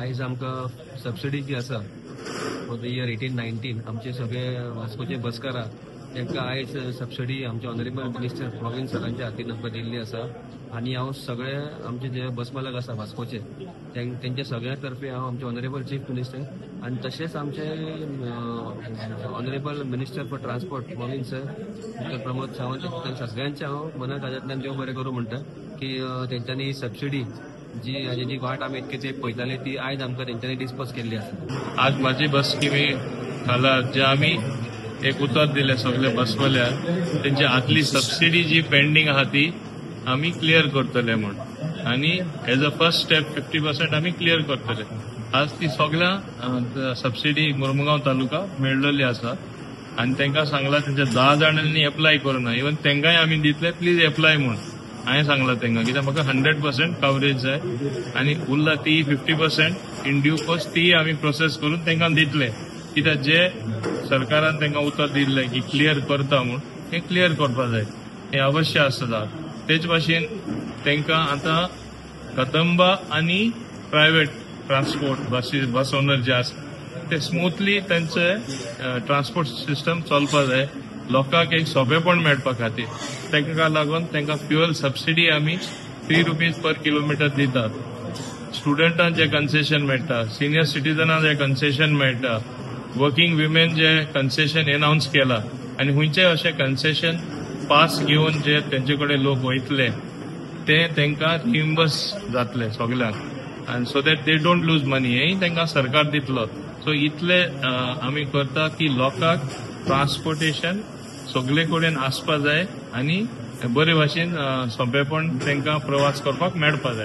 आयज आमकां सबसिडी जी आसा फॉर द इयर 18-19 आमचे सगळे वास्कोचे बसकार तांकां आयज सबसिडी आमचे ऑनरेबल मिनिस्टर प्रवीण सरांच्या हातीन आमकां दिल्ली आसा आनी हांव सगळे आमचे जे बस मालक आसा वास्कोचे त्यांच्या सगळ्या तर्फे हांव आमचे ऑनरेबल चीफ मिनिस्टर आनी तशेंच आमचे honourable minister for transport Praveen sir doctor Pramod Sawant सगळ्यांचे हांव मनात आजातल्यान देव बरें करूं म्हणटा की तेंच्यांनी सबसिडी जी वाट आमी इतके तेंप पळयताले ती आयज आमकां तेंच्यांनी डिस्पोज केल्ली आसा। आज माझी बस स्किमी खाला जे आमी एक उतर दिले सगळे बसवाल्याक तेंची आदली सबसिडी जी पेंडिंग आहा ती आमी क्लियर करतले म्हण आनी एज अ फर्स्ट स्टेप 50% आमी क्लियर करतले। आज ती सगळ्या सबसिडी मुरमुगांव तालुका मेळ्ळली आसा आनी तांकां सांगला तेंच्या 10 जाणांनी एप्लाय करूना इवन तांकांय आमी दितले प्लीज एप्लाय म्हण हांवें सांगला तांकां कित्याक म्हाका 100% कवरेज जाय आनी उरला ती 50% इन ड्यू कोर्स ती आमी प्रोसेस करून तांकां दितले कित्याक जे सरकारान तांकां उतर दिल्लें की क्लियर करता म्हूण हें क्लियर करपा जाय हें अवश्य आसता। तेच भाशेन तांकां आतां कदंबा आनी प्रायवेट ट्रान्सपोर्ट बस ओनर जे आसा ते स्मूथली तांचे ट्रान्सपोर्ट सिस्टम चलपा जाय लोकांक एक सोंपेपण मेळपा खातीर ताका लागून तांकां फ्युअल सबसिडी आमी 3 रुपीज पर किलोमिटर दितात। स्टुडंटांक जे कन्सेशन मेळटा सिनियर सिटीजनांक जे कन्सेशन मेळटा वर्किंग विमेन जे कन्सेशन एनाउन्स केला आनी खंयचे अशें कन्सेशन पास घेवन जे तेंचे कडेन लोक वयतले ते तांकां रिइम्बर्स जातले सगळ्यांक आनी so that they don't lose money हेय तांकां सरकार दितलो। सो इतले आमी करता की लोकांक ट्रान्सपोर्टेशन सगळे कडेन आसपा जाय आनी बरे भाशेन सोंपेपण तांकां प्रवास करपाक मेळपा जाय।